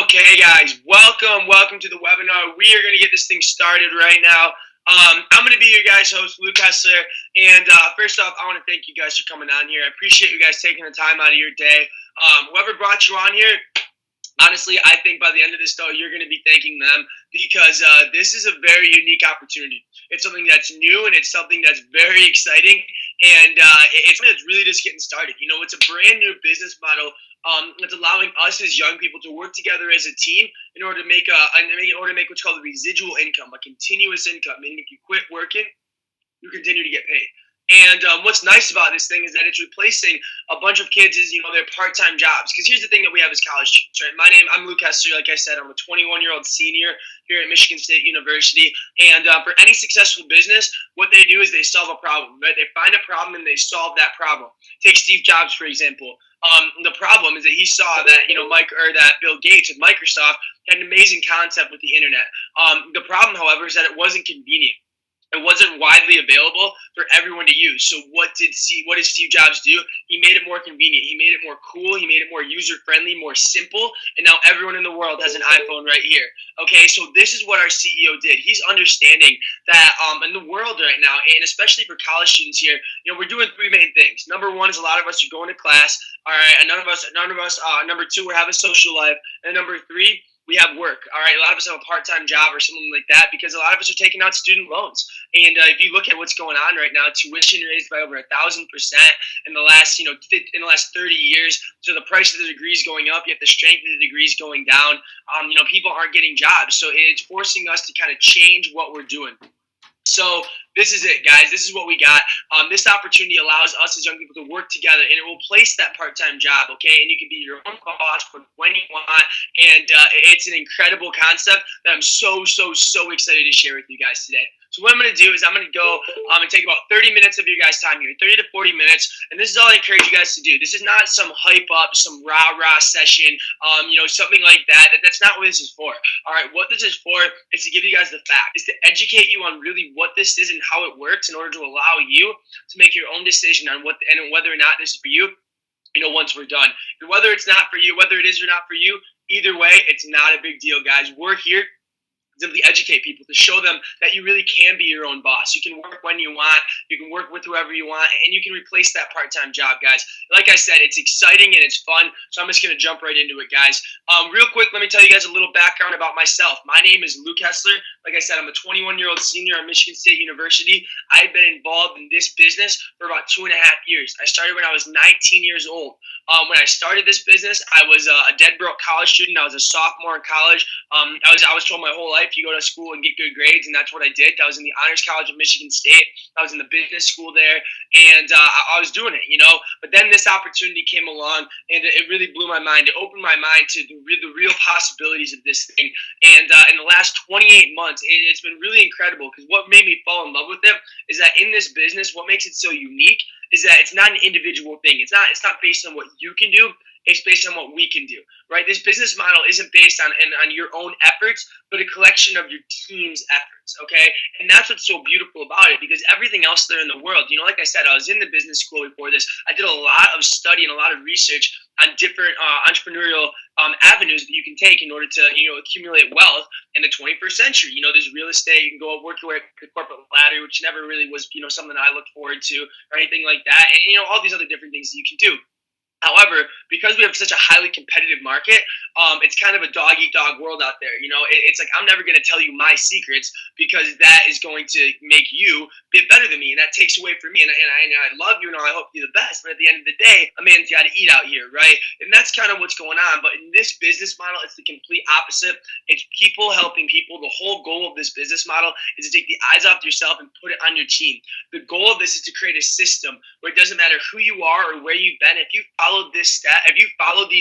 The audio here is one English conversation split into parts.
Okay, guys, welcome to the webinar. We are going to get this thing started right now. I'm going to be your guys' host, Luke Hessler. And first off, I want to thank you guys for coming on here. I appreciate you guys taking the time out of your day. Whoever brought you on here, honestly, I think by the end of this, though, you're going to be thanking them because this is a very unique opportunity. It's something that's new and it's something that's very exciting. And it's something that's really just getting started. You know, it's a brand new business model that's allowing us as young people to work together as a team in order to make what's called a residual income, a continuous income. Meaning, if you quit working, you continue to get paid. And what's nice about this thing is that it's replacing a bunch of kids' their part-time jobs. Because here's the thing that we have as college students, right? I'm Luke Hessler. Like I said, I'm a 21-year-old senior here at Michigan State University. And for any successful business, what they do is they solve a problem, right? They find a problem and they solve that problem. Take Steve Jobs, for example. The problem is that he saw that that Bill Gates with Microsoft had an amazing concept with the internet. The problem, however, is that it wasn't convenient. It wasn't widely available for everyone to use. So what did Steve Jobs do? He made it more convenient. He made it more cool. He made it more user-friendly, more simple. And now everyone in the world has an iPhone right here. Okay, so this is what our CEO did. He's understanding that in the world right now, and especially for college students here, we're doing three main things. Number one is a lot of us are going to class. All right, and none of us. Number two, we're having social life. And number three, we have work. All right, a lot of us have a part-time job or something like that because a lot of us are taking out student loans. And if you look at what's going on right now, tuition raised by over 1,000% in the last 30 years. So the price of the degrees going up, yet the strength of the degrees going down. People aren't getting jobs, so it's forcing us to kind of change what we're doing. So this is it, guys. This is what we got. This opportunity allows us as young people to work together, and it will place that part-time job, okay? And you can be your own boss when you want, and it's an incredible concept that I'm so excited to share with you guys today. So what I'm going to do is I'm going to go and take about 30 minutes of your guys' time here, 30 to 40 minutes, and this is all I encourage you guys to do. This is not some hype up, some rah-rah session, something like that. That's not what this is for. All right, what this is for is to give you guys the facts, is to educate you on really what this is and how it works in order to allow you to make your own decision on whether or not this is for you, once we're done. And whether it's not for you, whether it is or not for you, either way, it's not a big deal, guys. We're here simply educate people, to show them that you really can be your own boss. You can work when you want, you can work with whoever you want, and you can replace that part-time job, guys. Like I said, it's exciting and it's fun, so I'm just going to jump right into it, guys. Real quick, let me tell you guys a little background about myself. My name is Luke Hessler. Like I said, I'm a 21-year-old senior at Michigan State University. I've been involved in this business for about 2.5 years. I started when I was 19 years old. When I started this business, I was a dead broke college student. I was a sophomore in college. I was told my whole life, you go to school and get good grades, and that's what I did. I was in the Honors College of Michigan State. I was in the business school there, and I was doing it, But then this opportunity came along, and it really blew my mind. It opened my mind to the real possibilities of this thing. And in the last 28 months, it's been really incredible, because what made me fall in love with it is that in this business, what makes it so unique is that it's not an individual thing. It's not based on what you can do. It's based on what we can do, right? This business model isn't based on your own efforts, but a collection of your team's efforts, okay? And that's what's so beautiful about it, because everything else there in the world, like I said, I was in the business school before this. I did a lot of study and a lot of research on different entrepreneurial avenues that you can take in order to, accumulate wealth in the 21st century. There's real estate. You can go work your way up the corporate ladder, which never really was, something I looked forward to or anything like that. And, all these other different things that you can do. However, because we have such a highly competitive market, it's kind of a dog-eat-dog world out there. It's like I'm never going to tell you my secrets because that is going to make you be better than me, and that takes away from me. And I love you, and I hope you're the best. But at the end of the day, a man's got to eat out here, right? And that's kind of what's going on. But in this business model, it's the complete opposite. It's people helping people. The whole goal of this business model is to take the eyes off yourself and put it on your team. The goal of this is to create a system where it doesn't matter who you are or where you've been. If you follow these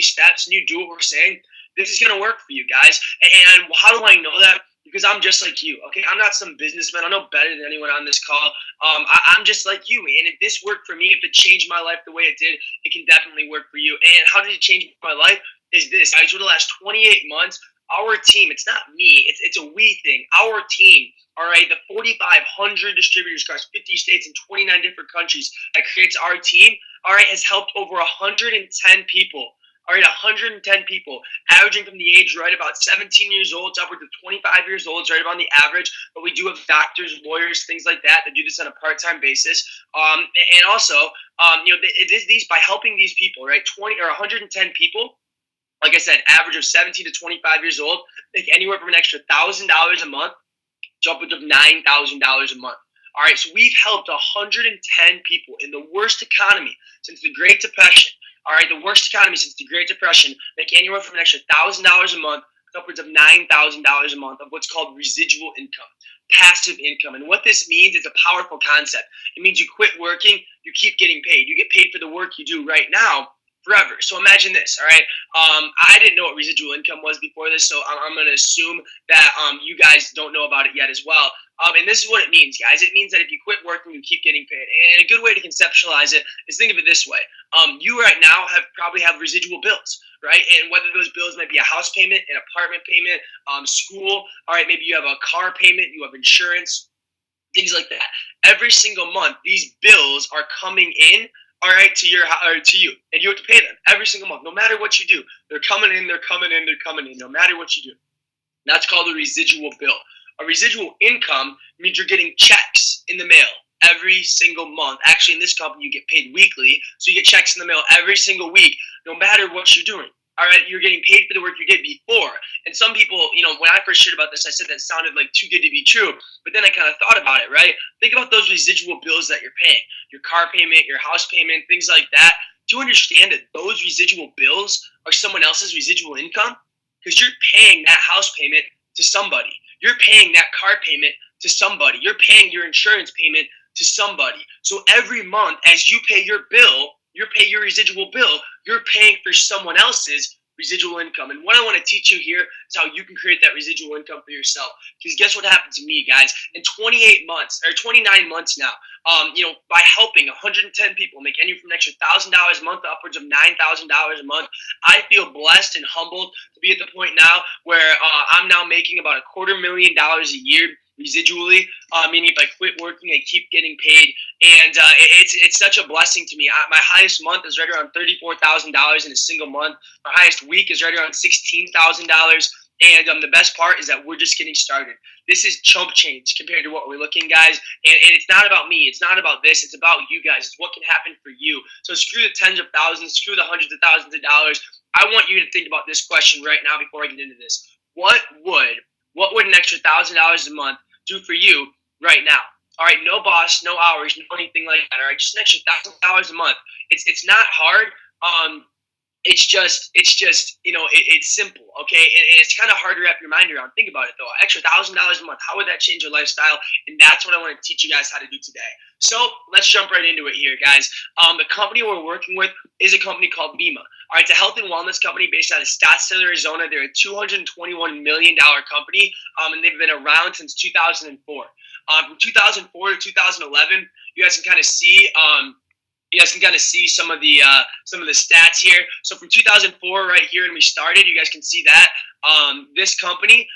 steps and you do what we're saying, this is going to work for you guys. And how do I know that? Because I'm just like you, okay? I'm not some businessman. I'm no better than anyone on this call. I'm just like you. And if this worked for me, if it changed my life the way it did, it can definitely work for you. And how did it change my life? Is this, guys, for the last 28 months, our team, it's not me, it's a we thing. Our team, all right, the 4,500 distributors across 50 states and 29 different countries that creates our team, all right, has helped over 110 people, All right, 110 people, averaging from the age right about 17 years old to upwards of 25 years old, is right about the average. But we do have doctors, lawyers, things like that that do this on a part-time basis. And also, these by helping these people, right, 20 or 110 people, like I said, average of 17 to 25 years old, make anywhere from an extra $1,000 a month to upwards of $9,000 a month. All right, so we've helped 110 people in the worst economy since the Great Depression. All right, the worst economy since the Great Depression, make anywhere from an extra $1,000 a month to upwards of $9,000 a month of what's called residual income, passive income. And what this means is a powerful concept. It means you quit working, you keep getting paid. You get paid for the work you do right now forever. So imagine this, all right? I didn't know what residual income was before this, so I'm going to assume that you guys don't know about it yet as well. And this is what it means, guys. It means that if you quit working, you keep getting paid. And a good way to conceptualize it is think of it this way. You right now probably have residual bills, right? And whether those bills might be a house payment, an apartment payment, school, all right, maybe you have a car payment, you have insurance, things like that. Every single month, these bills are coming in, all right, to you, and you have to pay them every single month, no matter what you do. They're coming in, no matter what you do. That's called a residual bill. A residual income means you're getting checks in the mail every single month. Actually, in this company, you get paid weekly, so you get checks in the mail every single week, no matter what you're doing. All right, you're getting paid for the work you did before. And some people, when I first shared about this, I said that sounded like too good to be true. But then I kind of thought about it, right? Think about those residual bills that you're paying, your car payment, your house payment, things like that. Do you understand that those residual bills are someone else's residual income? Because you're paying that house payment to somebody. You're paying that car payment to somebody. You're paying your insurance payment to somebody. So every month, as you pay your bill, you pay your residual bill, you're paying for someone else's residual income. And what I want to teach you here is how you can create that residual income for yourself. Because guess what happened to me, guys? In 28 months, or 29 months now, by helping 110 people make anywhere from an extra $1,000 a month to upwards of $9,000 a month, I feel blessed and humbled to be at the point now where I'm now making about $250,000 a year residually, meaning if I quit working, I keep getting paid, and it's such a blessing to me. My highest month is right around $34,000 in a single month. My highest week is right around $16,000, and the best part is that we're just getting started. This is chump change compared to what we're looking, guys, and it's not about me. It's not about this. It's about you guys. It's what can happen for you. So screw the tens of thousands, screw the hundreds of thousands of dollars. I want you to think about this question right now before I get into this. What would an extra $1,000 a month do for you right now? All right, no boss, no hours, no anything like that. All right, just an extra $1,000 a month. It's not hard. It's just it's simple, okay? And it's kind of hard to wrap your mind around. Think about it though. Extra $1,000 a month. How would that change your lifestyle? And that's what I want to teach you guys how to do today. So let's jump right into it here, guys. The company we're working with is a company called Vima. All right, it's a health and wellness company based out of Scottsdale, Arizona. They're a $221 million company, and they've been around since 2004. From 2004 to 2011, you guys can kind of see. You guys can kind of see some of the stats here. So from 2004, right here, and we started. You guys can see that this company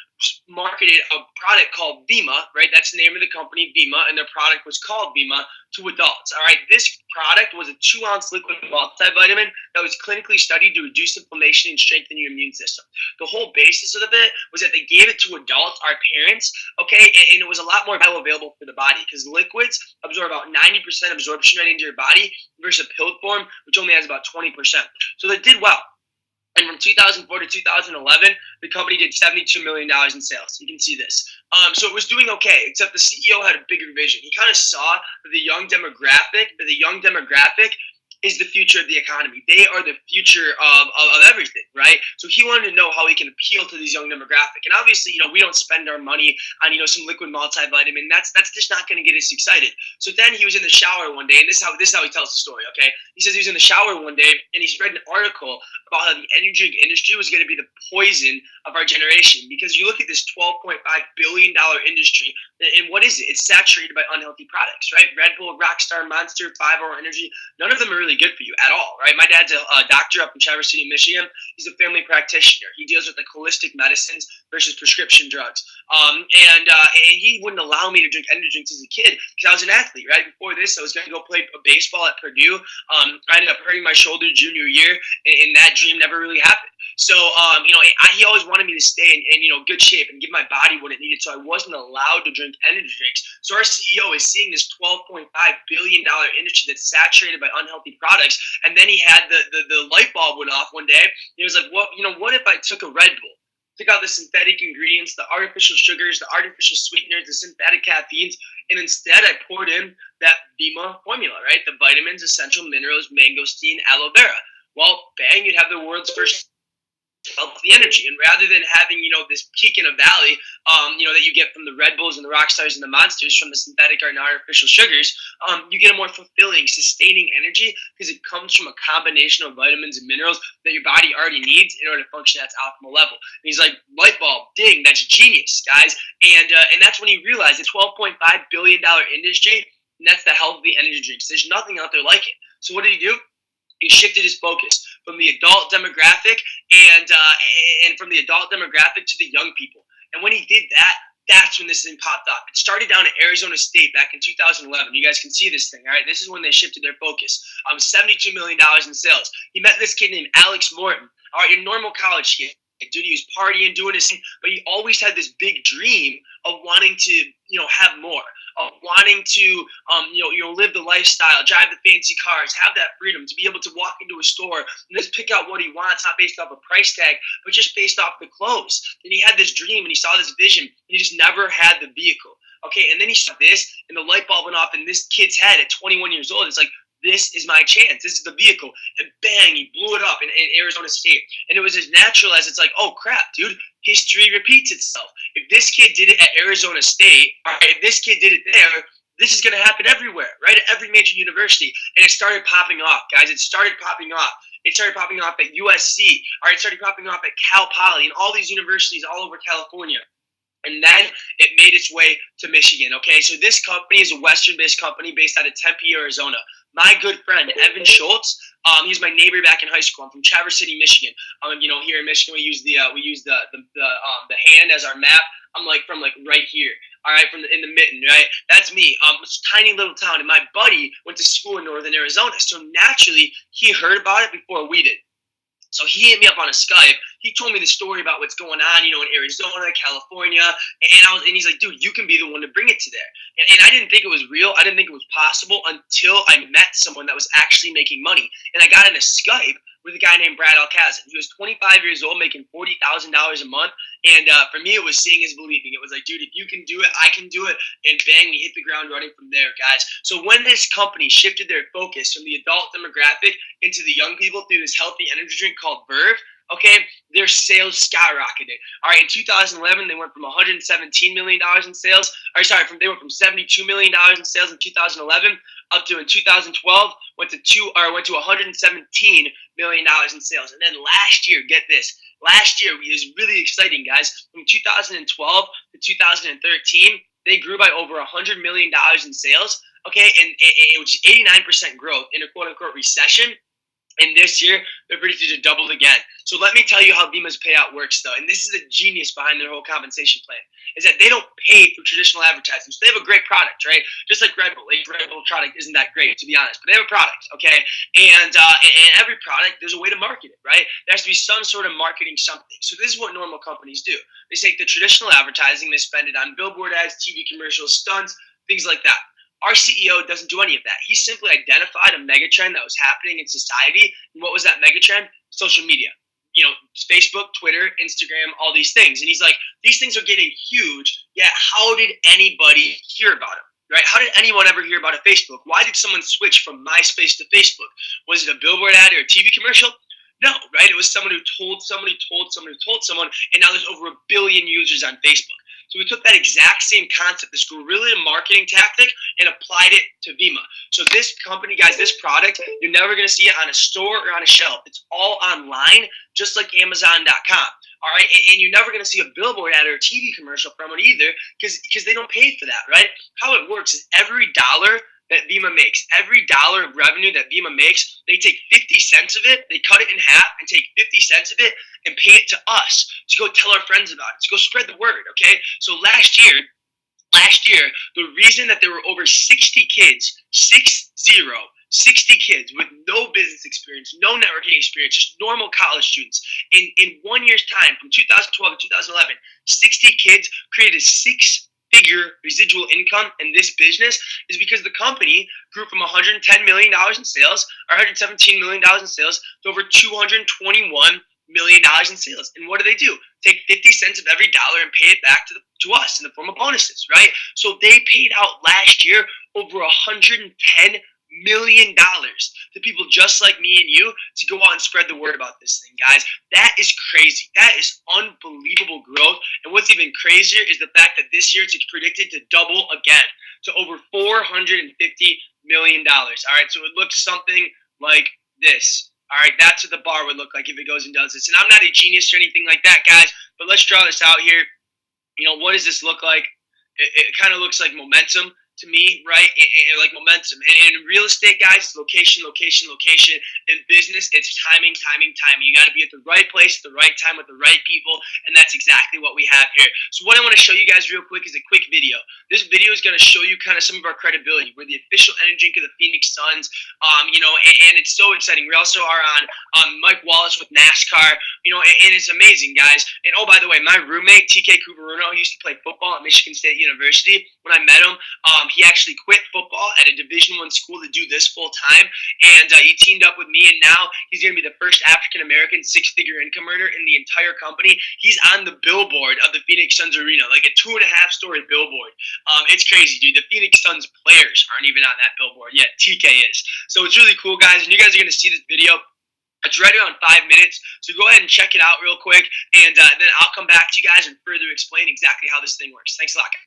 marketed a product called Vima, right? That's the name of the company, Vima, and their product was called Vima to adults. All right, this product was a 2-ounce liquid multivitamin that was clinically studied to reduce inflammation and strengthen your immune system. The whole basis of it was that they gave it to adults, our parents, okay, and it was a lot more bioavailable for the body because liquids absorb about 90% absorption rate into your body versus a pill form, which only has about 20%. So they did well. And from 2004 to 2011, the company did $72 million in sales. You can see this. So it was doing okay, except the CEO had a bigger vision. He kind of saw that the young demographic is the future of the economy. They are the future of everything, right? So he wanted to know how he can appeal to these young demographic. And obviously, we don't spend our money on, some liquid multivitamin. That's just not going to get us excited. So then he was in the shower one day, and this is how he tells the story, okay? He says he was in the shower one day, and he read an article about how the energy industry was going to be the poison of our generation. Because you look at this $12.5 billion industry, and what is it? It's saturated by unhealthy products, right? Red Bull, Rockstar, Monster, 5-Hour Energy, none of them are really really good for you at all, right? My dad's a doctor up in Traverse City, Michigan. He's a family practitioner. He deals with holistic medicines versus prescription drugs. And he wouldn't allow me to drink energy drinks as a kid because I was an athlete, right? Before this, I was going to go play baseball at Purdue. I ended up hurting my shoulder junior year, and that dream never really happened. So, he always wanted me to stay in good shape and give my body what it needed. So I wasn't allowed to drink energy drinks. So our CEO is seeing this $12.5 billion industry that's saturated by unhealthy products. And then he had the light bulb went off one day. He was like, what if I took a Red Bull? Took out the synthetic ingredients, the artificial sugars, the artificial sweeteners, the synthetic caffeines, and instead I poured in that Vima formula, right? The vitamins, essential minerals, mangosteen, aloe vera. Well, bang, you'd have the world's first healthy energy. And rather than having, this peak in a valley, that you get from the Red Bulls and the Rockstars and the Monsters from the synthetic and artificial sugars, you get a more fulfilling, sustaining energy because it comes from a combination of vitamins and minerals that your body already needs in order to function at its optimal level. And he's like, light bulb, ding, that's genius, guys. And that's when he realized the $12.5 billion industry, and that's the healthy energy drinks. There's nothing out there like it. So what did he do? He shifted his focus from the adult demographic and from the adult demographic to the young people. And when he did that, that's when this thing popped up. It started down at Arizona State back in 2011. You guys can see this thing, all right? This is when they shifted their focus. $72 million in sales. He met this kid named Alex Morton, all right, a normal college kid. Dude, he was partying, doing his thing, but he always had this big dream of wanting to, have more, of wanting to, live the lifestyle, drive the fancy cars, have that freedom to be able to walk into a store and just pick out what he wants, not based off a price tag, but just based off the clothes. And he had this dream and he saw this vision, and he just never had the vehicle. Okay, and then he saw this, and the light bulb went off in this kid's head at 21 years old. It's like, this is my chance. This is the vehicle. And bang, he blew it up in Arizona State. And it was as natural as it's like, oh, crap, dude, history repeats itself. If this kid did it at Arizona State, all right, if this kid did it there, this is going to happen everywhere, right? At every major university. And it started popping off, guys. It started popping off. It started popping off at USC. All right, it started popping off at Cal Poly and all these universities all over California. And then it made its way to Michigan, okay? So this company is a Western-based company based out of Tempe, Arizona. My good friend, Evan Schultz, he's my neighbor back in high school. I'm from Traverse City, Michigan. Here in Michigan, we use the hand as our map. I'm from right here, all right, in the mitten, right? That's me. It's a tiny little town, and my buddy went to school in northern Arizona, so naturally he heard about it before we did. So he hit me up on a Skype. He told me the story about what's going on, in Arizona, California, and he's like, dude, you can be the one to bring it to there. And I didn't think it was real. I didn't think it was possible until I met someone that was actually making money. And I got in a Skype with a guy named Brad Alcazan. He was 25 years old, making $40,000 a month. And for me, it was seeing is believing. It was like, dude, if you can do it, I can do it. And bang, we hit the ground running from there, guys. So when this company shifted their focus from the adult demographic into the young people through this healthy energy drink called Verve, okay, their sales skyrocketed. All right, in 2011, they went from $117 million in sales. They went from $72 million in sales in 2011 up to in 2012 went to $117 million in sales. And then last year, get this, last year was really exciting, guys. From 2012 to 2013, they grew by over $100 million in sales. Okay, and it was 89% growth in a quote-unquote recession. And this year, they're predicted to double again. So let me tell you how Vima's payout works, though. And this is the genius behind their whole compensation plan, is that they don't pay for traditional advertising. So they have a great product, right? Just like Red Bull. Red Bull product isn't that great, to be honest. But they have a product, okay? And every product, there's a way to market it, right? There has to be some sort of marketing something. So this is what normal companies do. They take the traditional advertising, they spend it on billboard ads, TV commercials, stunts, things like that. Our CEO doesn't do any of that. He simply identified a megatrend that was happening in society. And what was that megatrend? Social media. Facebook, Twitter, Instagram, all these things. And he's like, these things are getting huge, yet how did anybody hear about them? Right? How did anyone ever hear about a Facebook? Why did someone switch from MySpace to Facebook? Was it a billboard ad or a TV commercial? No, right? It was someone who told somebody, and now there's over 1 billion users on Facebook. So we took that exact same concept, this guerrilla marketing tactic, and applied it to Vima. So this company, guys, this product, you're never going to see it on a store or on a shelf. It's all online, just like Amazon.com. All right, and you're never going to see a billboard ad or a TV commercial from it either, because they don't pay for that, right? How it works is every dollar that Vima makes. Every dollar of revenue that Vima makes, they take 50 cents of it, they cut it in half and take 50 cents of it and pay it to us to go tell our friends about it, to go spread the word, okay? So last year, the reason that there were over 60 kids, 60 kids with no business experience, no networking experience, just normal college students, in 1 year's time, from 2012 to 2011, 60 kids created a six-figure residual income in this business is because the company grew from $110 million in sales, or $117 million in sales, to over $221 million in sales. And what do? Take 50 cents of every dollar and pay it back to us in the form of bonuses, right? So they paid out last year over $110 million to people just like me and you to go out and spread the word about this thing, guys. That is crazy. That is unbelievable growth. And what's even crazier is the fact that this year it's predicted to double again to over $450 million. All right, so it looks something like this. All right, that's what the bar would look like if it goes and does this. And I'm not a genius or anything like that, guys, but let's draw this out here. You know, what does this look like? It kind of looks like momentum to me, right? Like momentum. And in real estate, guys, location. In business, it's timing. You got to be at the right place at the right time with the right people, and that's exactly what we have here. So what I want to show you guys real quick is a quick video. This video is going to show you kind of some of our credibility. We're the official energy drink of the Phoenix Suns, you know, and it's so exciting. We also are on Mike Wallace with NASCAR, you know, and it's amazing, guys. And oh, by the way, my roommate, TK Cuberuno, used to play football at Michigan State University. When I met him, he actually quit football at a Division I school to do this full time, and he teamed up with me, and now he's going to be the first African-American six-figure income earner in the entire company. He's on the billboard of the Phoenix Suns arena, like a 2.5-story billboard. It's crazy, dude. The Phoenix Suns players aren't even on that billboard yet. TK is. So it's really cool, guys, and you guys are going to see this video. It's right around 5 minutes, so go ahead and check it out real quick, and then I'll come back to you guys and further explain exactly how this thing works. Thanks a lot, guys.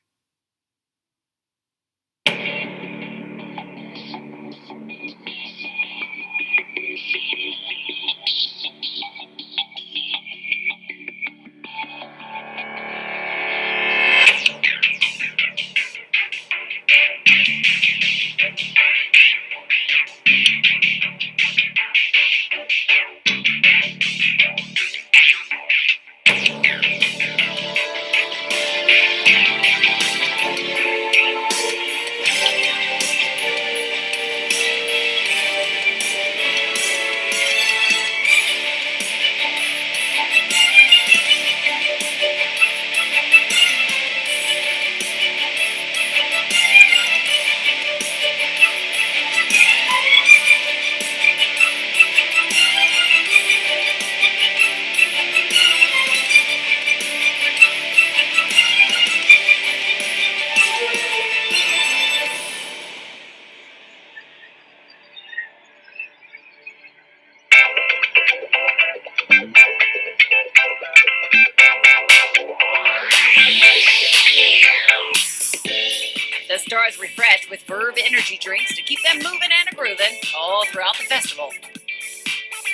The stars refresh with Verve energy drinks to keep them moving and a-grooving all throughout the festival.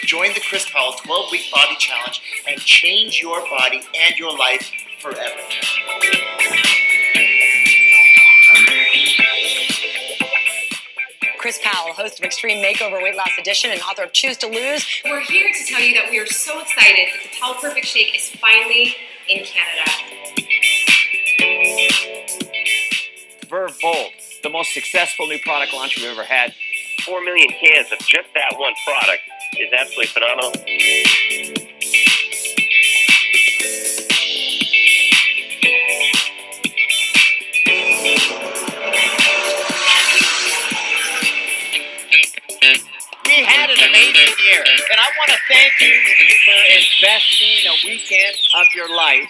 Join the Chris Powell 12-week body challenge and change your body and your life forever. Chris Powell, host of Extreme Makeover Weight Loss Edition and author of Choose to Lose. We're here to tell you that we are so excited that the Powell Perfect Shake is finally in Canada. Verve Bold, the most successful new product launch we've ever had. 4 million cans of just that one product is absolutely phenomenal. We had an amazing year, and I want to thank you for investing a weekend of your life.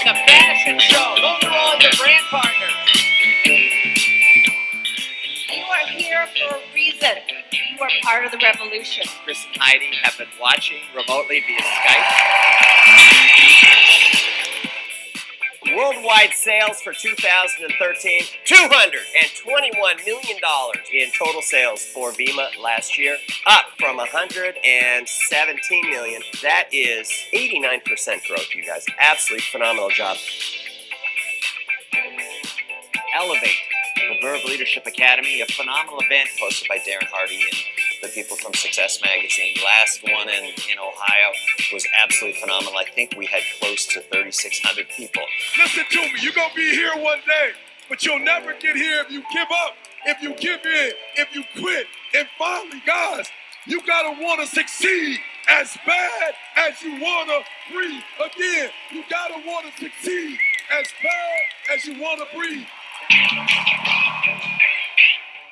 The fashion show, those are all your brand partners. You are here for a reason. You are part of the revolution. Chris and Heidi have been watching remotely via Skype. Worldwide sales for 2013, $221 million in total sales for Vima last year, up from $117 million. That is 89% growth, you guys. Absolutely phenomenal job. Elevate, the Verve Leadership Academy, a phenomenal event hosted by Darren Hardy and the people from Success Magazine. Last one in Ohio was absolutely phenomenal. I think we had close to 3,600 people. Listen to me, you're going to be here one day, but you'll never get here if you give up, if you give in, if you quit. And finally, guys, you got to want to succeed as bad as you want to breathe. Again, you got to want to succeed as bad as you want to breathe.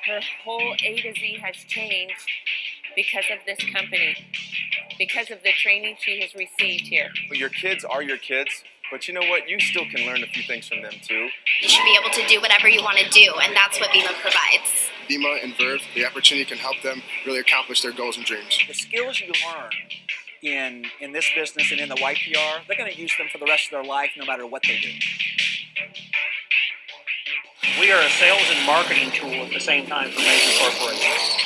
Her whole A to Z has changed because of this company, because of the training she has received here. Your kids are your kids, but you know what? You still can learn a few things from them too. You should be able to do whatever you want to do, and that's what BEMA provides. BEMA and Verve, the opportunity can help them really accomplish their goals and dreams. The skills you learn in this business and in the YPR, they're going to use them for the rest of their life no matter what they do. We are a sales and marketing tool at the same time for major corporations.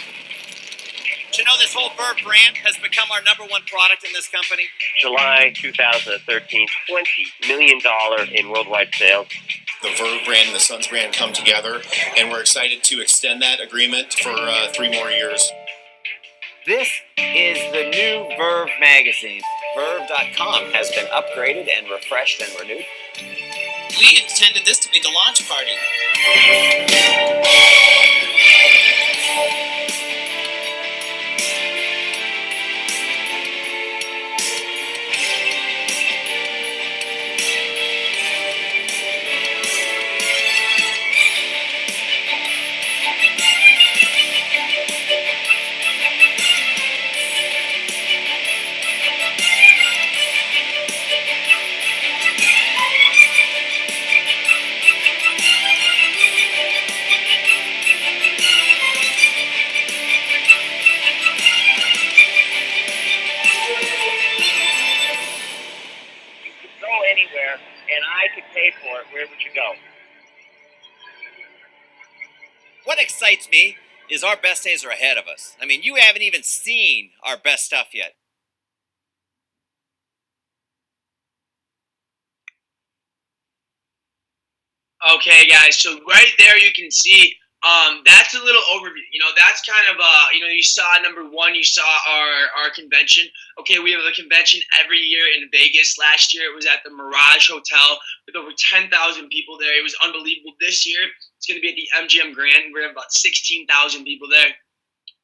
You know, this whole Verve brand has become our number one product in this company. July 2013, $20 million in worldwide sales. The Verve brand and the Suns brand come together, and we're excited to extend that agreement for 3 more years. This is the new Verve magazine. Verve.com has been upgraded and refreshed and renewed. We intended this to be the launch party. Anywhere, and I could pay for it, where would you go? What excites me is our best days are ahead of us. I mean, you haven't even seen our best stuff yet. Okay, guys, so right there you can see that's a little overview. You know, that's kind of you saw number one, you saw our convention. Okay, we have a convention every year in Vegas. Last year it was at the Mirage Hotel with over 10,000 people there. It was unbelievable. This year it's going to be at the MGM Grand. We're going to have about 16,000 people there.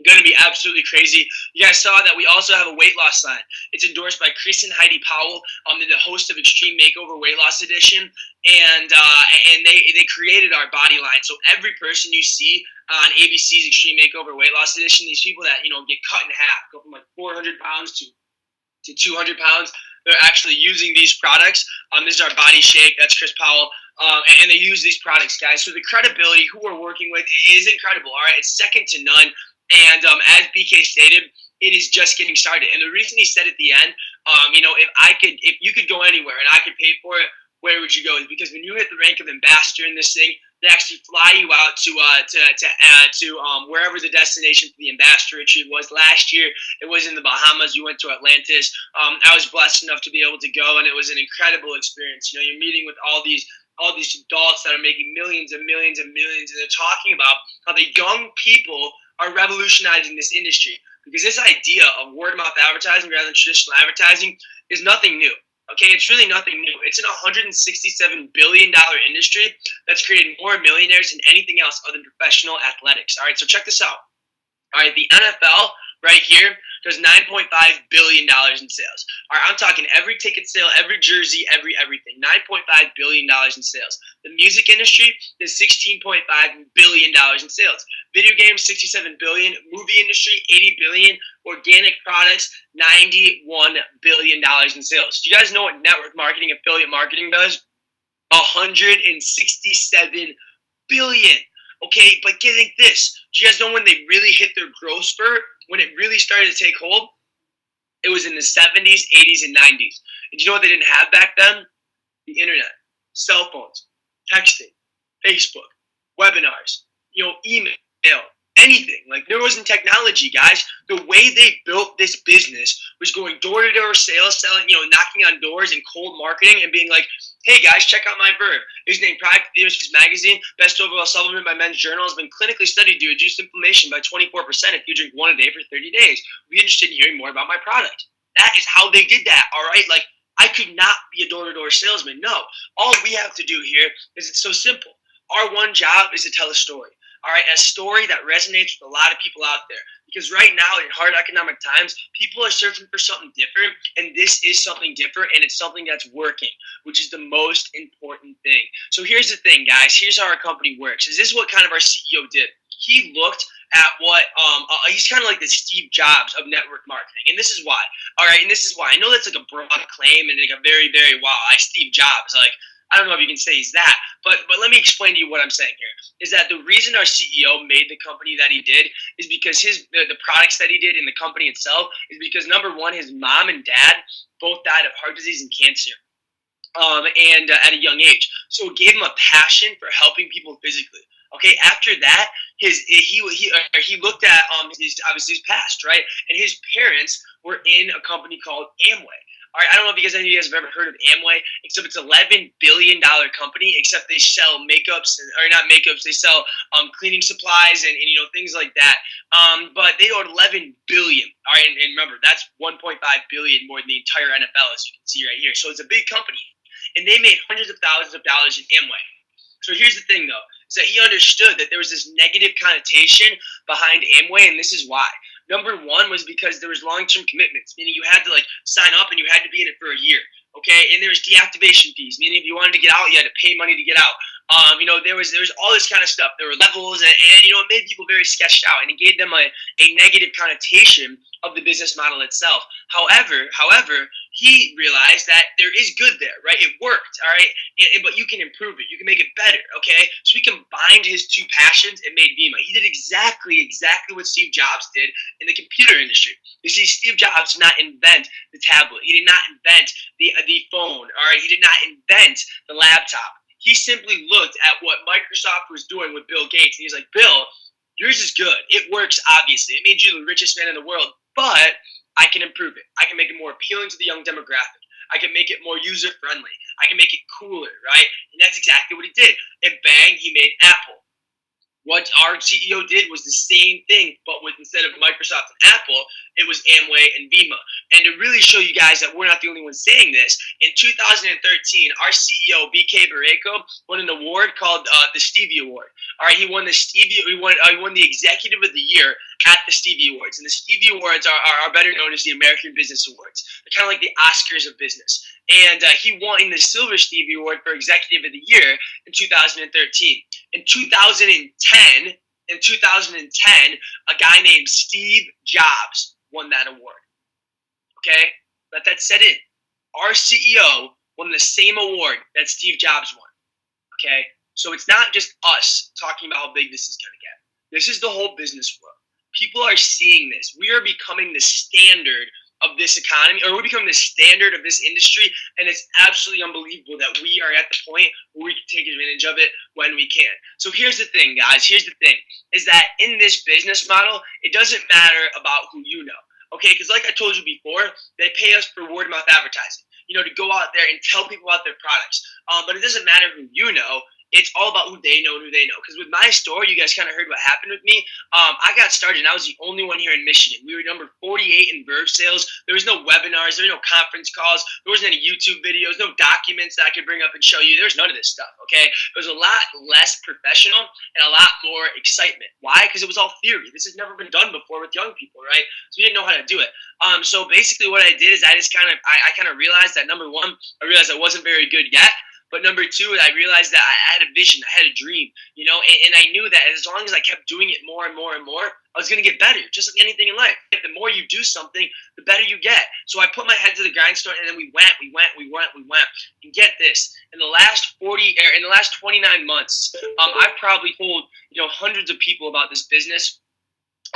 Going to be absolutely crazy. You guys saw that we also have a weight loss line. It's endorsed by Chris and Heidi Powell, the host of Extreme Makeover Weight Loss Edition, and they created our body line. So every person you see on ABC's Extreme Makeover Weight Loss Edition, these people that get cut in half, go from like 400 pounds to 200 pounds, they're actually using these products. This is our body shake. That's Chris Powell. And they use these products, guys. So the credibility, who we're working with, is incredible. All right, it's second to none. And as BK stated, it is just getting started. And the reason he said at the end, if you could go anywhere and I could pay for it, where would you go? Is because when you hit the rank of ambassador in this thing, they actually fly you out to wherever the destination for the ambassador retreat was. Last year, it was in the Bahamas. You went to Atlantis. I was blessed enough to be able to go, and it was an incredible experience. You know, you're meeting with all these adults that are making millions and millions and millions, and they're talking about how the young people are revolutionizing this industry, because this idea of word-of-mouth advertising rather than traditional advertising is nothing new. Okay, it's really nothing new. It's an $167 billion industry that's created more millionaires than anything else other than professional athletics. All right, so check this out. All right, the NFL right here does $9.5 billion in sales. All right, I'm talking every ticket sale, every jersey, everything. $9.5 billion in sales. The music industry does $16.5 billion in sales. Video games, $67 billion. Movie industry, $80 billion. Organic products, $91 billion in sales. Do you guys know what network marketing, affiliate marketing does? $167 billion. Okay, but getting this. Do you guys know when they really hit their growth spurt? When it really started to take hold? It was in the 70s, 80s, and 90s. And do you know what they didn't have back then? The internet, cell phones, texting, Facebook, webinars, email, anything. Like, there wasn't technology, guys. The way they built this business was going door-to-door sales, selling, knocking on doors and cold marketing and being like, hey, guys, check out my Verb. It's named Product Theories Magazine. Best overall supplement by Men's Journal has been clinically studied to reduce inflammation by 24% if you drink one a day for 30 days. Be interested in hearing more about my product. That is how they did that, all right? Like, I could not be a door-to-door salesman. No. All we have to do here is it's so simple. Our one job is to tell a story. All right, a story that resonates with a lot of people out there. Because right now, in hard economic times, people are searching for something different, and this is something different, and it's something that's working, which is the most important thing. So here's the thing, guys. Here's how our company works. Is this what kind of our CEO did? He looked at what he's kind of like the Steve Jobs of network marketing, and this is why. All right, and this is why. I know that's like a broad claim and like a very, very wow, Steve Jobs, like. I don't know if you can say he's that, but let me explain to you what I'm saying here. Is that the reason our CEO made the company that he did is because the products that he did in the company itself is because, number one, his mom and dad both died of heart disease and cancer, and at a young age. So it gave him a passion for helping people physically. Okay, after that, he looked at obviously his past, right? And his parents were in a company called Amway. All right, I don't know if any of you guys have ever heard of Amway, except it's an $11 billion company, except they sell makeups, or not makeups, they sell cleaning supplies and things like that. But they own $11 billion. All right, and remember, that's $1.5 billion more than the entire NFL, as you can see right here. So it's a big company. And they made hundreds of thousands of dollars in Amway. So here's the thing, though, is that he understood that there was this negative connotation behind Amway, and this is why. Number one was because there was long-term commitments, meaning you had to sign up and you had to be in it for a year, okay? And there was deactivation fees, meaning if you wanted to get out, you had to pay money to get out. There was all this kind of stuff. There were levels, and it made people very sketched out, and it gave them a negative connotation of the business model itself. However, he realized that there is good there, right? It worked, all right? But you can improve it. You can make it better, okay? So he combined his two passions and made Vima. He did exactly what Steve Jobs did in the computer industry. You see, Steve Jobs did not invent the tablet. He did not invent the phone, all right? He did not invent the laptop. He simply looked at what Microsoft was doing with Bill Gates, and he's like, Bill, yours is good. It works, obviously. It made you the richest man in the world, but I can improve it. I can make it more appealing to the young demographic. I can make it more user-friendly. I can make it cooler, right? And that's exactly what he did. And bang, he made Apple. What our CEO did was the same thing, but with instead of Microsoft and Apple, it was Amway and Vima. And to really show you guys that we're not the only ones saying this, in 2013, our CEO, BK Barreco, won an award called the Stevie Award. All right, he won the Executive of the Year at the Stevie Awards. And the Stevie Awards are better known as the American Business Awards. They're kind of like the Oscars of business. And he won the Silver Stevie Award for Executive of the Year in 2013. In 2010, a guy named Steve Jobs won that award. Okay? Let that set in. Our CEO won the same award that Steve Jobs won. Okay? So it's not just us talking about how big this is going to get. This is the whole business world. People are seeing this. We are becoming the standard of this economy, or we're becoming the standard of this industry, and it's absolutely unbelievable that we are at the point where we can take advantage of it when we can. So here's the thing, guys. Here's the thing, is that in this business model, it doesn't matter about who you know, okay? Because like I told you before, they pay us for word of mouth advertising, to go out there and tell people about their products. But it doesn't matter who you know. It's all about who they know and who they know. Because with my store, you guys kind of heard what happened with me. I got started, and I was the only one here in Michigan. We were number 48 in Verve sales. There was no webinars. There were no conference calls. There wasn't any YouTube videos, no documents that I could bring up and show you. There was none of this stuff, okay? It was a lot less professional and a lot more excitement. Why? Because it was all theory. This has never been done before with young people, right? So we didn't know how to do it. So basically what I did is I kind of realized that, number one, I realized I wasn't very good yet. But number two, I realized that I had a vision, I had a dream, and I knew that as long as I kept doing it more and more and more, I was going to get better, just like anything in life. The more you do something, the better you get. So I put my head to the grindstone, and then we went. And get this, in the last 29 months, I've probably told, hundreds of people about this business.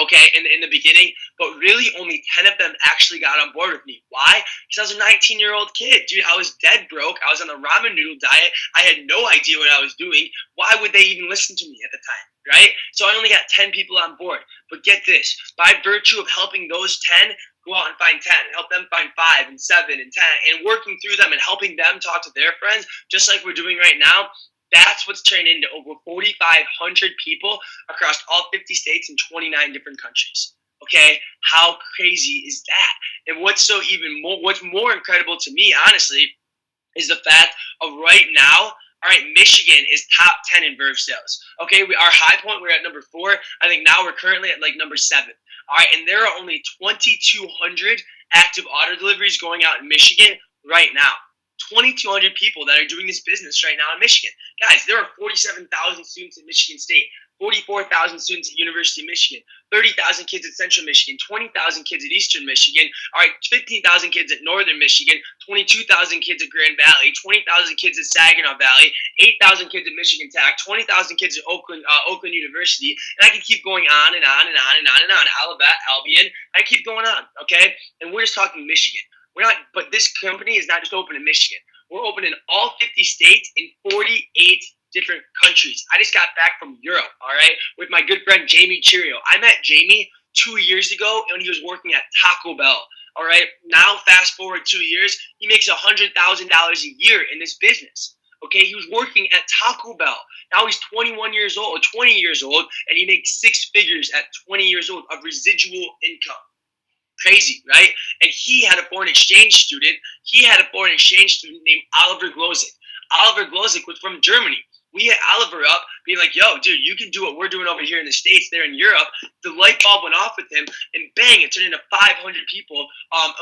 Okay, in the beginning, but really only 10 of them actually got on board with me. Why? Because I was a 19-year-old kid, dude. I was dead broke. I was on the ramen noodle diet. I had no idea what I was doing. Why would they even listen to me at the time? right? So I only got 10 people on board. But get this, by virtue of helping those 10 go out and find 10, help them find 5 and 7 and 10, and working through them and helping them talk to their friends, just like we're doing right now, that's what's turned into over 4,500 people across all 50 states and 29 different countries. Okay, how crazy is that? And what's more incredible to me, honestly, is the fact of right now, all right, Michigan is top 10 in Verve sales. Okay, our high point, we're at number 4. I think now we're currently at like number 7. All right, and there are only 2,200 active auto deliveries going out in Michigan right now. 2,200 people that are doing this business right now in Michigan. Guys, there are 47,000 students in Michigan State, 44,000 students at University of Michigan, 30,000 kids at Central Michigan, 20,000 kids at Eastern Michigan, all right, 15,000 kids at Northern Michigan, 22,000 kids at Grand Valley, 20,000 kids at Saginaw Valley, 8,000 kids at Michigan Tech, 20,000 kids at Oakland University, and I can keep going on and on and on and on and on. Olivet, Albion, I keep going on, okay? And we're just talking Michigan. We're not, but this company is not just open in Michigan. We're open in all 50 states in 48 different countries. I just got back from Europe, all right, with my good friend Jamie Cheerio. I met Jamie 2 years ago when he was working at Taco Bell, all right? Now, fast forward 2 years, he makes $100,000 a year in this business, okay? He was working at Taco Bell. Now he's 21 years old, 20 years old, and he makes 6 figures at 20 years old of residual income. Crazy, right? And he had a foreign exchange student. He had a foreign exchange student named Oliver Glozik. Oliver Glozik was from Germany. We hit Oliver up being like, yo, dude, you can do what we're doing over here in the States, there in Europe. The light bulb went off with him, and bang, it turned into 500 people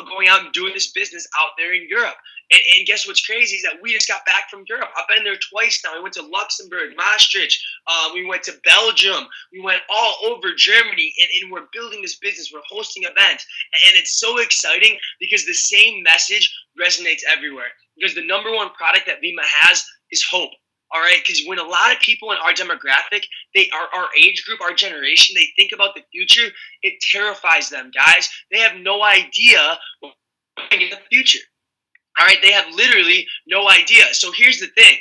going out and doing this business out there in Europe. And guess what's crazy is that we just got back from Europe. I've been there twice now. We went to Luxembourg, Maastricht. We went to Belgium. We went all over Germany, and we're building this business. We're hosting events, and it's so exciting because the same message resonates everywhere. Because the number one product that Vima has is hope. All right, because when a lot of people in our demographic, they are our age group, our generation, they think about the future, it terrifies them, guys. They have no idea what's going in the future. All right, they have literally no idea. So here's the thing.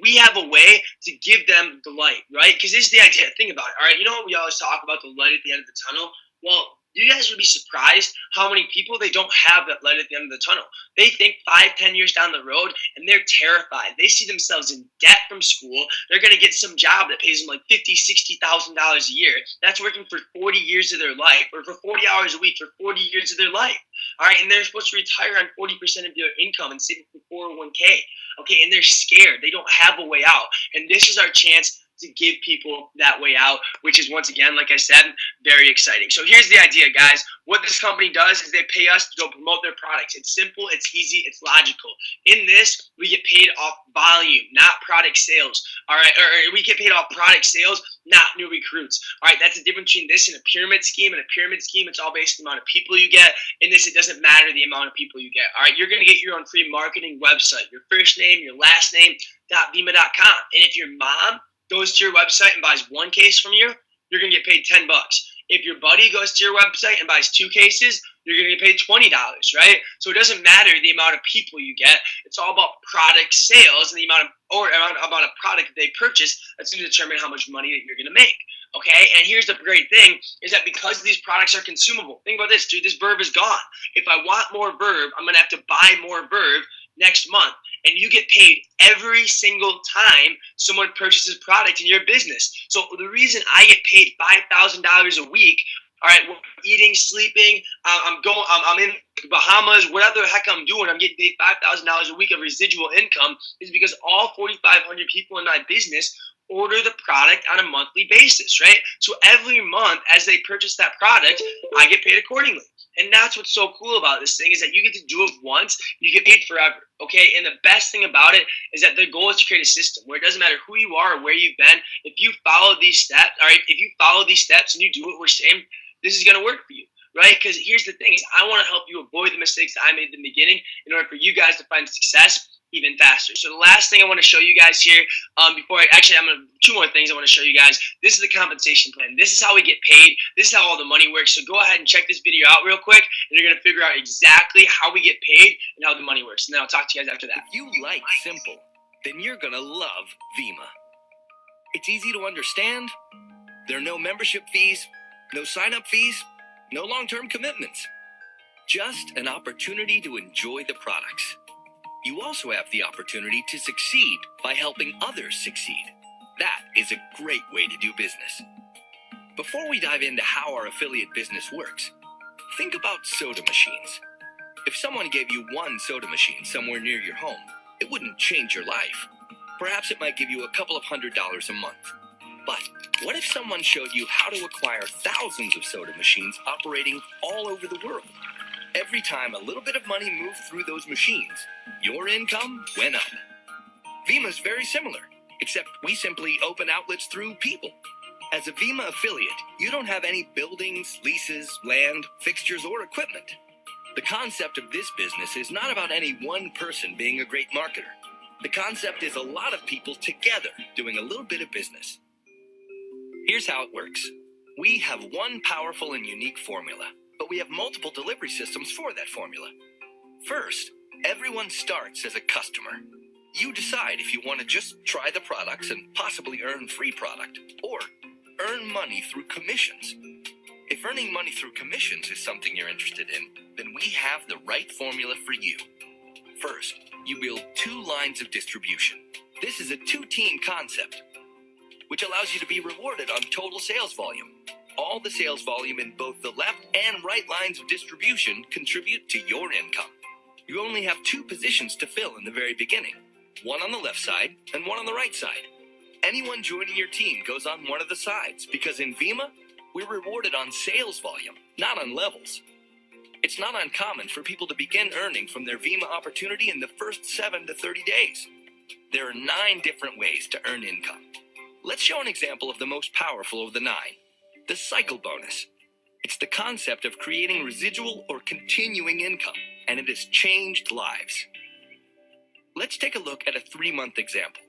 We have a way to give them the light, right? Because this is the idea. Think about it. All right, you know what we always talk about, the light at the end of the tunnel? Well, you guys would be surprised how many people they don't have that light at the end of the tunnel. They think 5-10 years down the road, and they're terrified. They see themselves in debt from school. They're going to get some job that pays them like $50,000, $60,000 a year. That's working for 40 years of their life, or for 40 hours a week for 40 years of their life. All right, and they're supposed to retire on 40% of their income and save it for 401k. Okay, and they're scared. They don't have a way out. And this is our chance to give people that way out, which is, once again, like I said, very exciting. So here's the idea, guys. What this company does is they pay us to go promote their products. It's simple, it's easy, it's logical. In this, we get paid off volume, not product sales. All right, or we get paid off product sales, not new recruits. All right, that's the difference between this and a pyramid scheme. In a pyramid scheme, it's all based on the amount of people you get. In this, it doesn't matter the amount of people you get. All right, you're going to get your own free marketing website, your first name, your last name, .vima.com. And if your mom goes to your website and buys 1 case from you, you're going to get paid $10. If your buddy goes to your website and buys 2 cases, you're going to get paid $20, right? So it doesn't matter the amount of people you get. It's all about product sales and the amount of product that they purchase that's going to determine how much money that you're going to make. Okay, and here's the great thing is that because these products are consumable, think about this, dude, this Verve is gone. If I want more Verve, I'm going to have to buy more Verve next month. And you get paid every single time someone purchases product in your business. So the reason I get paid $5,000 a week, all right, eating, sleeping, I'm in Bahamas, whatever the heck I'm doing, I'm getting paid $5,000 a week of residual income is because all 4,500 people in my business order the product on a monthly basis, right? So every month as they purchase that product, I get paid accordingly. And that's what's so cool about this thing is that you get to do it once, you get paid forever, okay? And the best thing about it is that the goal is to create a system where it doesn't matter who you are or where you've been. If you follow these steps, all right, if you follow these steps and you do what we're saying, this is going to work for you, right? Because here's the thing is I want to help you avoid the mistakes that I made in the beginning in order for you guys to find success even faster. So the last thing I want to show you guys here, two more things I want to show you guys. This is the compensation plan. This is how we get paid. This is how all the money works. So go ahead and check this video out real quick, and you're going to figure out exactly how we get paid and how the money works. And then I'll talk to you guys after that. If you like simple, then you're going to love Vima. It's easy to understand. There are no membership fees, no sign-up fees, no long-term commitments. Just an opportunity to enjoy the products. You also have the opportunity to succeed by helping others succeed. That is a great way to do business. Before we dive into how our affiliate business works, think about soda machines. If someone gave you one soda machine somewhere near your home, it wouldn't change your life. Perhaps it might give you a couple of $100s a month. But what if someone showed you how to acquire thousands of soda machines operating all over the world? Every time a little bit of money moved through those machines, your income went up. Vima's very similar, except we simply open outlets through people. As a Vima affiliate, you don't have any buildings, leases, land, fixtures, or equipment. The concept of this business is not about any one person being a great marketer. The concept is a lot of people together doing a little bit of business. Here's how it works. We have one powerful and unique formula, but we have multiple delivery systems for that formula. First, everyone starts as a customer. You decide if you want to just try the products and possibly earn free product, or earn money through commissions. If earning money through commissions is something you're interested in, then we have the right formula for you. First, you build 2 lines of distribution. This is a 2-team concept, which allows you to be rewarded on total sales volume. All the sales volume in both the left and right lines of distribution contribute to your income. You only have 2 positions to fill in the very beginning, one on the left side and one on the right side. Anyone joining your team goes on one of the sides because in Vima, we're rewarded on sales volume, not on levels. It's not uncommon for people to begin earning from their Vima opportunity in the first 7 to 30 days. There are 9 different ways to earn income. Let's show an example of the most powerful of the 9, the cycle bonus. It's the concept of creating residual or continuing income, and it has changed lives. Let's take a look at a 3-month example.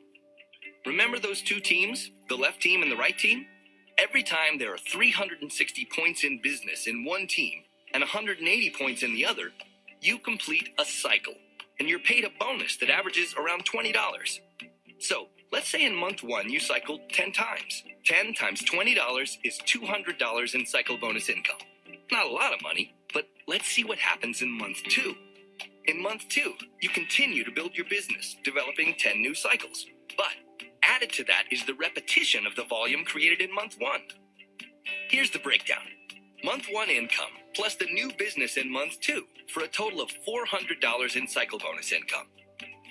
Remember those 2 teams, the left team and the right team? Every time there are 360 points in business in one team and 180 points in the other, you complete a cycle, and you're paid a bonus that averages around $20. So, let's say in month 1 you cycled 10 times. 10 times $20 is $200 in cycle bonus income. Not a lot of money, but let's see what happens in month 2. In month 2, you continue to build your business, developing 10 new cycles. But added to that is the repetition of the volume created in month 1. Here's the breakdown. Month 1 income plus the new business in month 2 for a total of $400 in cycle bonus income.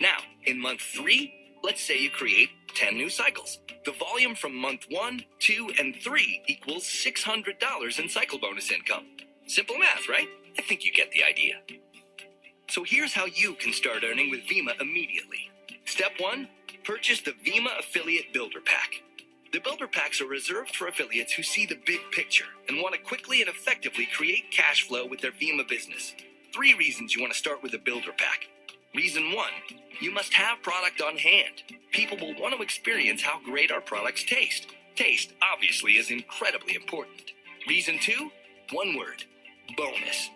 Now, in month 3, let's say you create 10 new cycles. The volume from month 1, 2, and 3 equals $600 in cycle bonus income. Simple math, right? I think you get the idea. So here's how you can start earning with Vima immediately. Step 1, purchase the Vima Affiliate Builder Pack. The Builder Packs are reserved for affiliates who see the big picture and want to quickly and effectively create cash flow with their Vima business. 3 reasons you want to start with a Builder Pack. Reason 1, you must have product on hand. People will want to experience how great our products taste. Taste, obviously, is incredibly important. Reason 2, one word, bonus.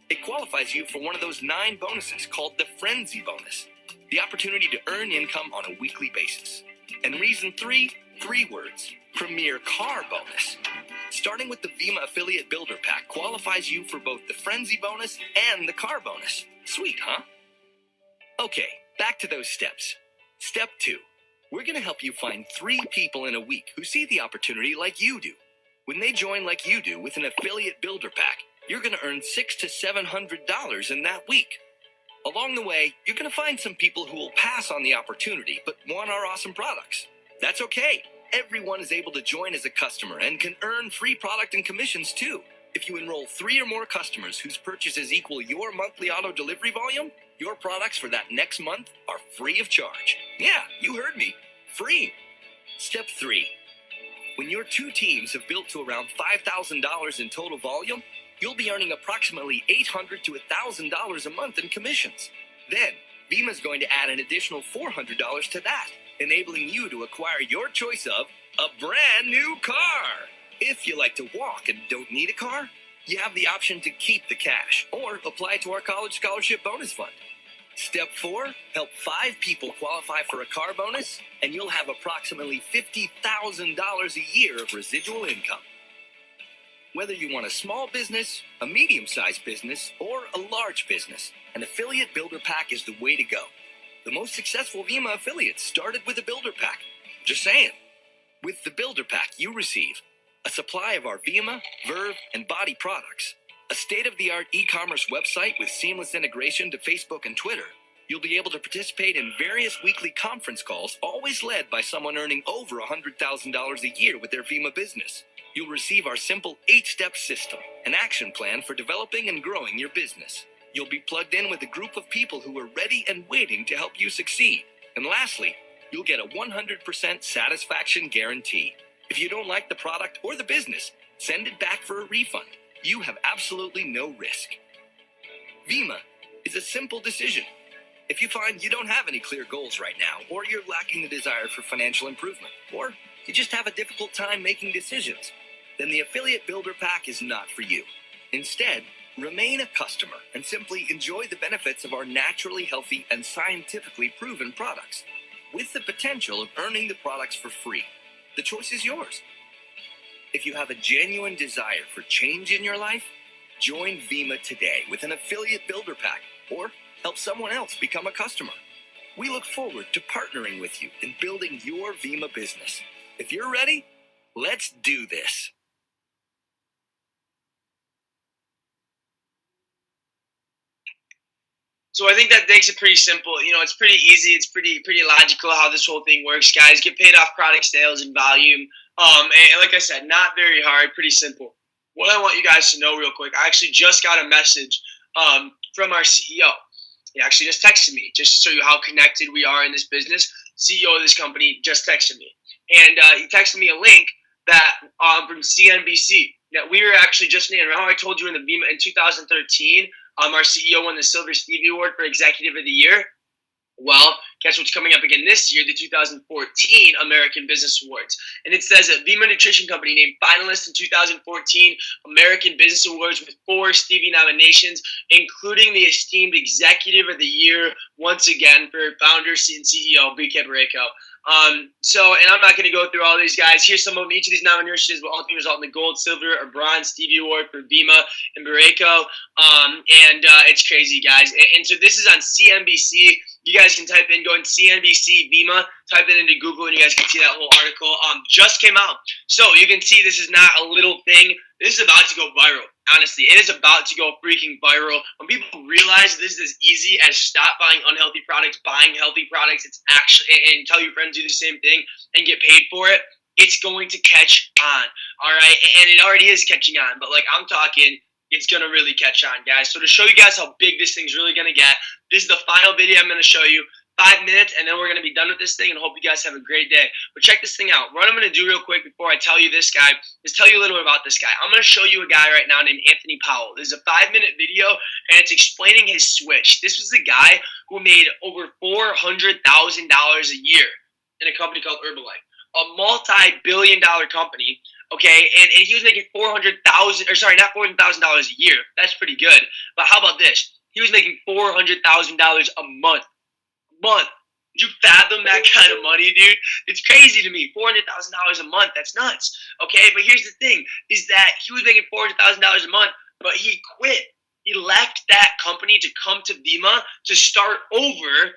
It qualifies you for one of those 9 bonuses called the Frenzy Bonus, the opportunity to earn income on a weekly basis. And reason 3, 3 words, Premier Car Bonus. Starting with the Vima Affiliate Builder Pack qualifies you for both the Frenzy Bonus and the Car Bonus. Sweet, huh? Okay, back to those steps. Step 2, we're going to help you find 3 people in a week who see the opportunity like you do. When they join like you do with an Affiliate Builder Pack, you're going to earn $600 to $700 in that week. Along the way, you're going to find some people who will pass on the opportunity but want our awesome products. That's okay. Everyone is able to join as a customer and can earn free product and commissions too. If you enroll 3 or more customers whose purchases equal your monthly auto delivery volume, your products for that next month are free of charge. Yeah, you heard me. Free. Step 3. When your 2 teams have built to around $5,000 in total volume, you'll be earning approximately $800 to $1,000 a month in commissions. Then, Vima's going to add an additional $400 to that, enabling you to acquire your choice of a brand new car. If you like to walk and don't need a car, you have the option to keep the cash or apply to our college scholarship bonus fund. Step 4, help 5 people qualify for a car bonus, and you'll have approximately $50,000 a year of residual income. Whether you want a small business, a medium-sized business, or a large business, an affiliate builder pack is the way to go. The most successful VIMA affiliates started with a builder pack. Just saying. With the builder pack, you receive a supply of our VIMA, Verve, and Body products, a state-of-the-art e-commerce website with seamless integration to Facebook and Twitter. You'll be able to participate in various weekly conference calls, always led by someone earning over $100,000 a year with their VIMA business. You'll receive our simple 8-step system, an action plan for developing and growing your business. You'll be plugged in with a group of people who are ready and waiting to help you succeed. And lastly, you'll get a 100% satisfaction guarantee. If you don't like the product or the business, send it back for a refund. You have absolutely no risk. VIMA is a simple decision. If you find you don't have any clear goals right now, or you're lacking the desire for financial improvement, or you just have a difficult time making decisions, then the Affiliate Builder Pack is not for you. Instead, remain a customer and simply enjoy the benefits of our naturally healthy and scientifically proven products, with the potential of earning the products for free. The choice is yours. If you have a genuine desire for change in your life, join VIMA today with an Affiliate Builder Pack, or help someone else become a customer. We look forward to partnering with you in building your VIMA business. If you're ready, let's do this. So I think that makes it pretty simple. It's pretty easy. It's pretty logical how this whole thing works, guys. Get paid off product sales and volume. And like I said, not very hard, pretty simple. What I want you guys to know real quick, I actually just got a message from our CEO. He actually just texted me, just to show you how connected we are in this business. CEO of this company just texted me. And he texted me a link that from CNBC that we were actually just named. Remember I told you in the VIMA in 2013, our CEO won the Silver Stevie Award for Executive of the Year? Well, guess what's coming up again this year, the 2014 American Business Awards. And it says that VIMA Nutrition Company named finalists in 2014 American Business Awards with 4 Stevie nominations, including the esteemed Executive of the Year, once again, for founder and CEO, BK Barreto. And I'm not going to go through all these guys. Here's some of them. Each of these nominations will ultimately result in the gold, silver, or bronze Stevie Award for VIMA and Barreto. It's crazy, guys. And so this is on CNBC. You guys can type in, go in CNBC VIMA, type it into Google, and you guys can see that whole article. Just came out. So you can see this is not a little thing. This is about to go viral. Honestly, it is about to go freaking viral. When people realize this is as easy as stop buying unhealthy products, buying healthy products, it's actually, and tell your friends do the same thing and get paid for it, it's going to catch on. All right. And it already is catching on. But like I'm talking, it's going to really catch on, guys. So to show you guys how big this thing's really going to get, this is the final video I'm going to show you. 5 minutes, and then we're going to be done with this thing, and hope you guys have a great day. But check this thing out. What I'm going to do real quick before I tell you this guy is tell you a little bit about this guy. I'm going to show you a guy right now named Anthony Powell. This is a 5-minute video, and it's explaining his switch. This was the guy who made over $400,000 a year in a company called Herbalife, a multi-billion-dollar company. Okay, and he was making $400,000, or sorry, not $400,000 a year. That's pretty good. But how about this? He was making $400,000 a month. Did you fathom that kind of money, dude? It's crazy to me. $400,000 a month. That's nuts. Okay, but here's the thing: is that he was making $400,000 a month, but he quit. He left that company to come to VIMA to start over.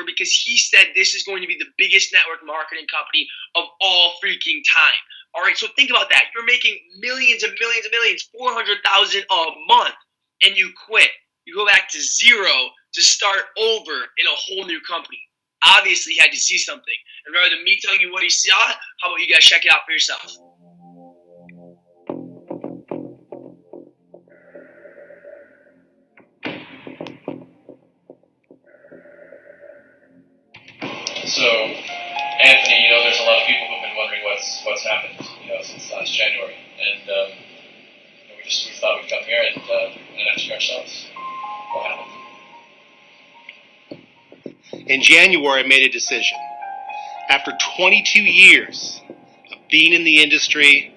Because he said this is going to be the biggest network marketing company of all freaking time. All right, so think about that. You're making millions and millions and millions, $400,000 a month, and you quit. You go back to zero to start over in a whole new company. Obviously, he had to see something. And rather than me telling you what he saw, how about you guys check it out for yourselves? So, Anthony, there's a lot of people who've been wondering what's happened, since last January, and we thought we'd come here and ask you ourselves what happened. In January, I made a decision. After 22 years of being in the industry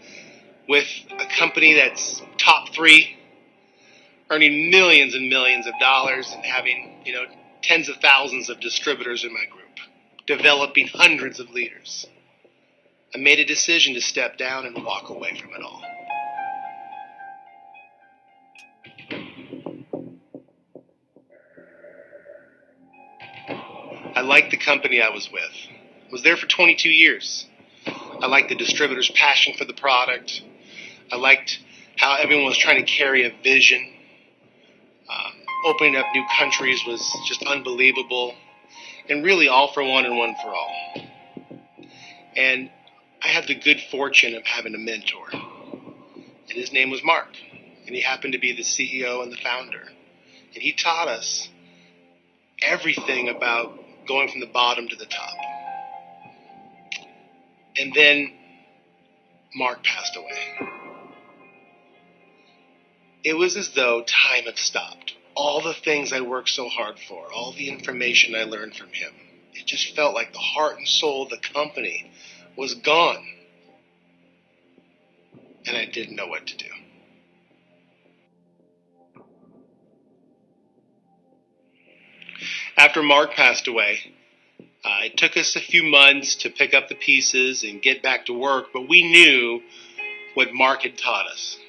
with a company that's top 3, earning millions and millions of dollars and having, tens of thousands of distributors in my group, developing hundreds of leaders. I made a decision to step down and walk away from it all. I liked the company I was with. I was there for 22 years. I liked the distributor's passion for the product. I liked how everyone was trying to carry a vision. Opening up new countries was just unbelievable. And really all for one and one for all. And I had the good fortune of having a mentor. And his name was Mark. And he happened to be the CEO and the founder. And he taught us everything about going from the bottom to the top. And then Mark passed away. It was as though time had stopped. All the things I worked so hard for, all the information I learned from him, it just felt like the heart and soul of the company was gone. And I didn't know what to do. After Mark passed away, it took us a few months to pick up the pieces and get back to work, but we knew what Mark had taught us.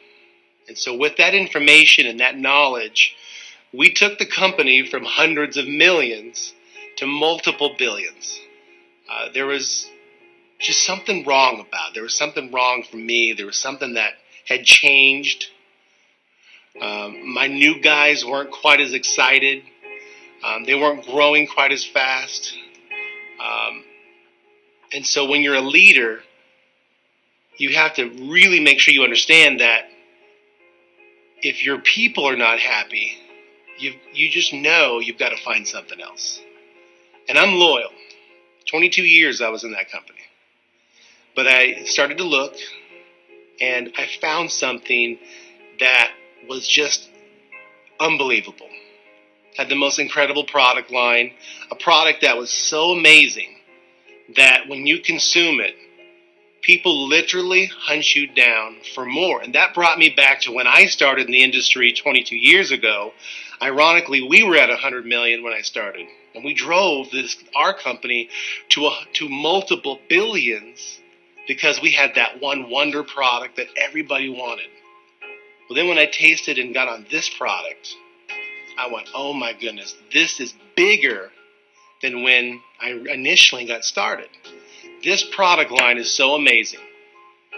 And so with that information and that knowledge, we took the company from hundreds of millions to multiple billions. There was just something wrong about it. There was something wrong for me. There was something that had changed. My new guys weren't quite as excited. They weren't growing quite as fast. And so when you're a leader, you have to really make sure you understand that if your people are not happy, you just know you've got to find something else. And I'm loyal. 22 years I was in that company. But I started to look, and I found something that was just unbelievable. Had the most incredible product line, a product that was so amazing that when you consume it, people literally hunt you down for more. And that brought me back to when I started in the industry 22 years ago. Ironically, we were at 100 million when I started. And we drove our company to multiple billions because we had that one wonder product that everybody wanted. Well, then when I tasted and got on this product, I went, oh my goodness, this is bigger than when I initially got started. This product line is so amazing.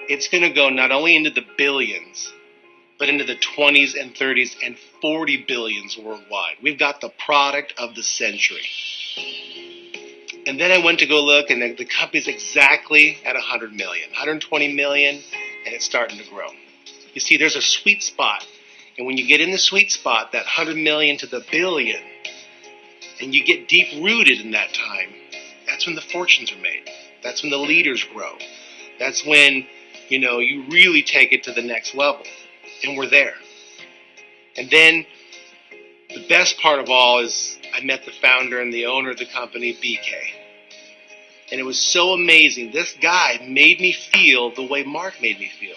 It's going to go not only into the billions, but into the 20s and 30s and 40 billions worldwide. We've got the product of the century. And then I went to go look, and the company's exactly at 100 million, 120 million, and it's starting to grow. You see, there's a sweet spot. And when you get in the sweet spot, that 100 million to the billion, and you get deep-rooted in that time, that's when the fortunes are made. That's when the leaders grow. That's when, you really take it to the next level. And we're there. And then the best part of all is I met the founder and the owner of the company, BK. And it was so amazing. This guy made me feel the way Mark made me feel.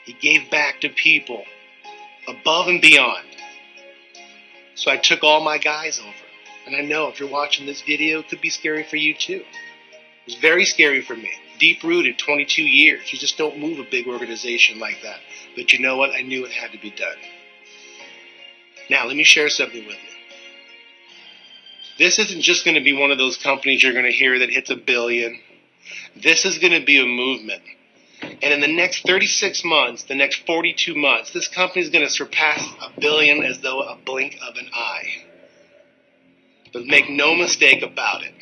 He gave back to people above and beyond. So I took all my guys over. And I know if you're watching this video, it could be scary for you too. It was very scary for me. Deep-rooted, 22 years. You just don't move a big organization like that. But you know what? I knew it had to be done. Now, let me share something with you. This isn't just going to be one of those companies you're going to hear that hits $1 billion. This is going to be a movement. And in the next 36 months, the next 42 months, this company is going to surpass $1 billion as though a blink of an eye. But make no mistake about it.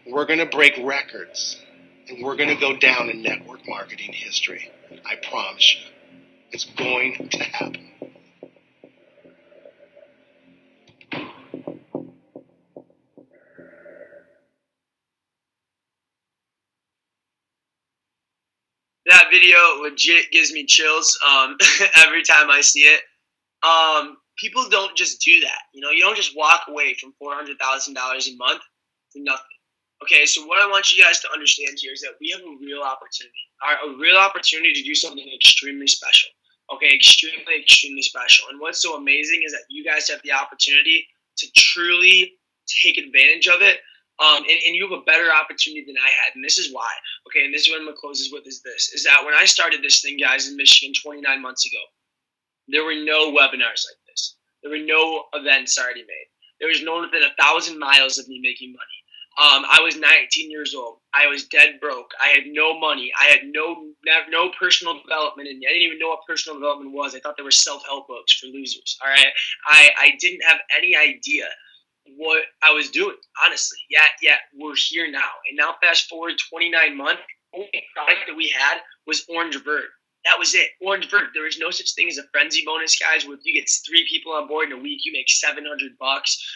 We're going to break records. And we're going to go down in network marketing history. I promise you. It's going to happen. That video legit gives me chills every time I see it. People don't just do that. You don't just walk away from $400,000 a month to nothing. Okay, so what I want you guys to understand here is that we have a real opportunity to do something extremely special. Okay, extremely, extremely special. And what's so amazing is that you guys have the opportunity to truly take advantage of it. And you have a better opportunity than I had. And this is why. Okay, and this is what I'm going to close this with is that when I started this thing, guys, in Michigan 29 months ago, there were no webinars like this. There were no events already made. There was no within 1,000 miles of me making money. I was 19 years old. I was dead broke. I had no money. I had no personal development in me. I didn't even know what personal development was. I thought there were self-help books for losers. All right. I didn't have any idea what I was doing, honestly. Yet we're here now. And now fast forward 29 months, the only product that we had was Orange Bird. That was it. Orange Bird. There was no such thing as a frenzy bonus, guys. Where if you get 3 people on board in a week, you make $700.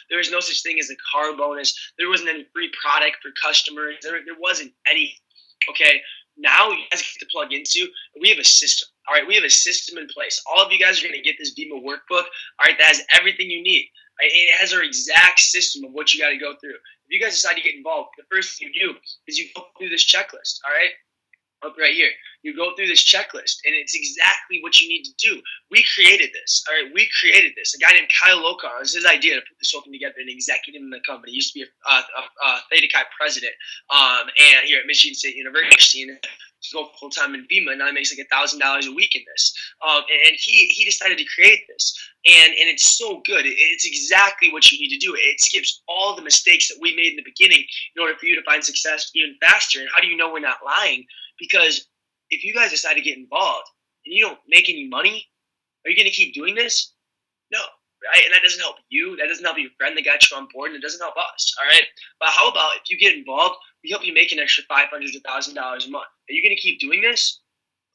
There was no such thing as a car bonus. There wasn't any free product for customers. There wasn't any. Okay. Now you guys get to plug into. We have a system. All right. We have a system in place. All of you guys are going to get this Vima workbook. All right. That has everything you need. Right? It has our exact system of what you got to go through. If you guys decide to get involved, the first thing you do is you go through this checklist. All right. Up right here. You go through this checklist, and it's exactly what you need to do. We created this. All right, we created this. A guy named Kyle Lokar, it was his idea to put this whole thing together, an executive in the company. He used to be a Theta Chi president and here at Michigan State University, and he's going full-time in Vima, and now he makes like $1,000 a week in this. And he decided to create this, and it's so good. It's exactly what you need to do. It skips all the mistakes that we made in the beginning in order for you to find success even faster. And how do you know we're not lying? Because if you guys decide to get involved and you don't make any money, are you going to keep doing this? No, right? And that doesn't help you. That doesn't help your friend that got you on board, and it doesn't help us, all right? But how about if you get involved, we help you make an extra $500 to $1,000 a month. Are you going to keep doing this?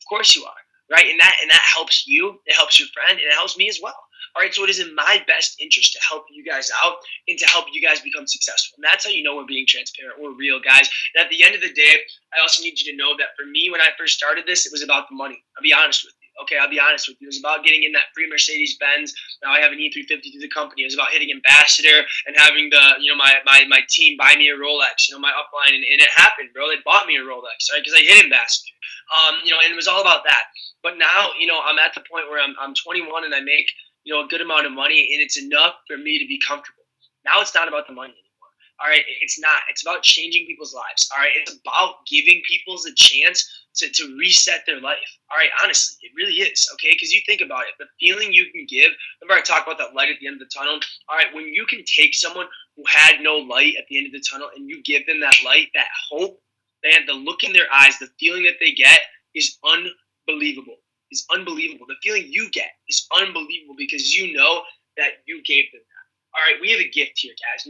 Of course you are, right? And that helps you. It helps your friend, and it helps me as well. All right, so it is in my best interest to help you guys out and to help you guys become successful. And that's how you know we're being transparent. We're real, guys. And at the end of the day, I also need you to know that for me, when I first started this, it was about the money. I'll be honest with you. Okay, I'll be honest with you. It was about getting in that free Mercedes-Benz. Now I have an E350 through the company. It was about hitting ambassador and having my team buy me a Rolex, my upline, and it happened, bro. They bought me a Rolex, right? Because I hit ambassador. And it was all about that. But now, I'm at the point where I'm 21 and I make a good amount of money, and it's enough for me to be comfortable. Now it's not about the money anymore. All right, it's not. It's about changing people's lives. All right, it's about giving people a chance to reset their life. All right, honestly, it really is. Okay, because you think about it, the feeling you can give. Remember, I talked about that light at the end of the tunnel. All right, when you can take someone who had no light at the end of the tunnel and you give them that light, that hope, man, the look in their eyes, the feeling that they get is unbelievable. Is unbelievable. The feeling you get is unbelievable because you know that you gave them that. All right, we have a gift here, guys.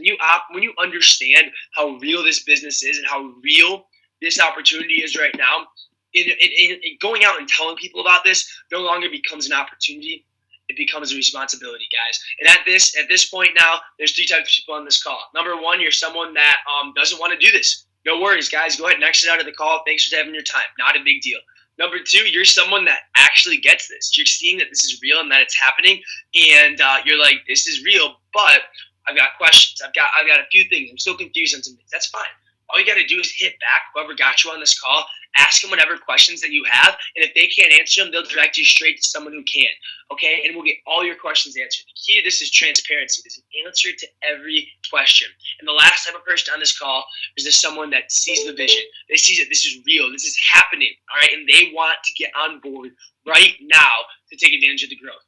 When you understand how real this business is and how real this opportunity is right now, in going out and telling people about this no longer becomes an opportunity. It becomes a responsibility, guys. And at this point now, there's 3 types of people on this call. Number 1, you're someone that doesn't want to do this. No worries, guys. Go ahead and exit out of the call. Thanks for having your time. Not a big deal. Number 2, you're someone that actually gets this. You're seeing that this is real and that it's happening, and you're like, this is real, but I've got questions. I've got a few things. I'm still confused on some things. That's fine. All you got to do is hit back whoever got you on this call, ask them whatever questions that you have, and if they can't answer them, they'll direct you straight to someone who can, okay? And we'll get all your questions answered. The key to this is transparency. There's an answer to every question. And the last type of person on this call is there's someone that sees the vision. They see that this is real. This is happening, all right? And they want to get on board right now to take advantage of the growth.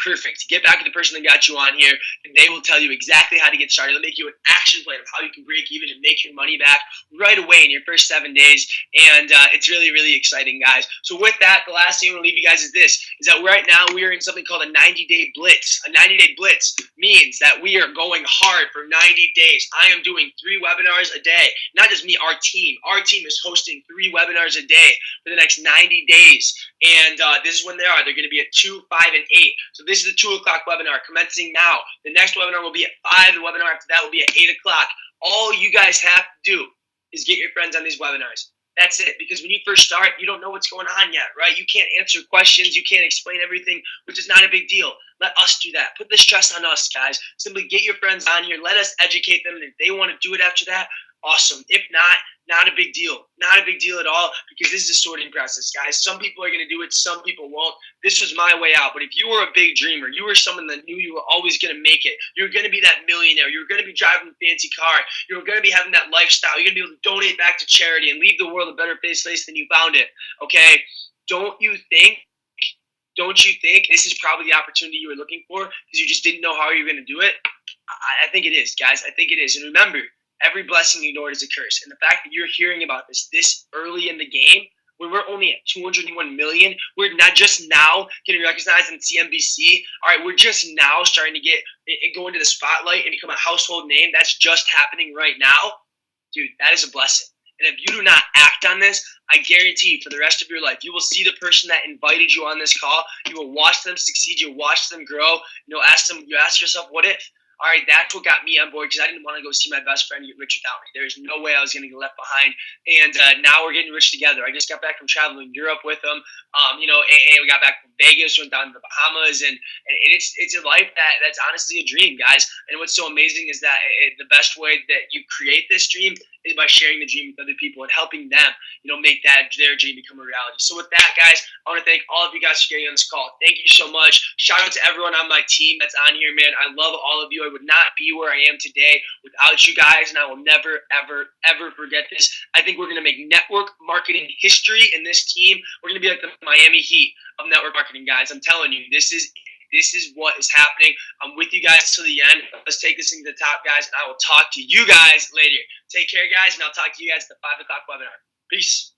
Perfect. Get back to the person that got you on here, and they will tell you exactly how to get started. They'll make you an action plan of how you can break even and make your money back right away in your first 7 days. And it's really, really exciting, guys. So with that, the last thing I'm going to leave you guys is this, is that right now we are in something called a 90-day blitz. A 90-day blitz means that we are going hard for 90 days. I am doing 3 webinars a day. Not just me, our team. Our team is hosting 3 webinars a day for the next 90 days. And this is when they are. They're going to be at 2, 5, and 8. So this is the 2 o'clock webinar commencing now. The next webinar will be at 5. The webinar after that will be at 8 o'clock. All you guys have to do is get your friends on these webinars. That's it. Because when you first start, you don't know what's going on yet, right? You can't answer questions. You can't explain everything, which is not a big deal. Let us do that. Put the stress on us, guys. Simply get your friends on here. Let us educate them. And if they want to do it after that, awesome. If not, not a big deal. Not a big deal at all, because this is a sorting process, guys. Some people are going to do it, some people won't. This was my way out. But if you were a big dreamer, you were someone that knew you were always going to make it, you were going to be that millionaire, you were going to be driving a fancy car, you were going to be having that lifestyle, you're going to be able to donate back to charity and leave the world a better place than you found it, okay? Don't you think this is probably the opportunity you were looking for because you just didn't know how you were going to do it? I think it is, guys. I think it is. And remember, every blessing ignored is a curse. And the fact that you're hearing about this early in the game, when we're only at 201 million, we're not just now getting recognized on CNBC. All right, we're just now starting to go into the spotlight and become a household name. That's just happening right now. Dude, that is a blessing. And if you do not act on this, I guarantee you for the rest of your life, you will see the person that invited you on this call. You will watch them succeed. You'll watch them grow. You ask yourself, what if? All right, that's what got me on board, because I didn't want to go see my best friend get rich without me. There's no way I was going to get left behind. And now we're getting rich together. I just got back from traveling Europe with them. And we got back from Vegas, went down to the Bahamas, and it's a life that's honestly a dream, guys. And what's so amazing is that the best way that you create this dream is by sharing the dream with other people and helping them, make their dream become a reality. So with that, guys, I want to thank all of you guys for getting on this call. Thank you so much. Shout out to everyone on my team that's on here, man. I love all of you. I would not be where I am today without you guys, and I will never, ever, ever forget this. I think we're going to make network marketing history in this team. We're going to be like the Miami Heat of network marketing, guys. I'm telling you, this is what is happening. I'm with you guys till the end. Let's take this thing to the top, guys, and I will talk to you guys later. Take care, guys, and I'll talk to you guys at the 5 o'clock webinar. Peace.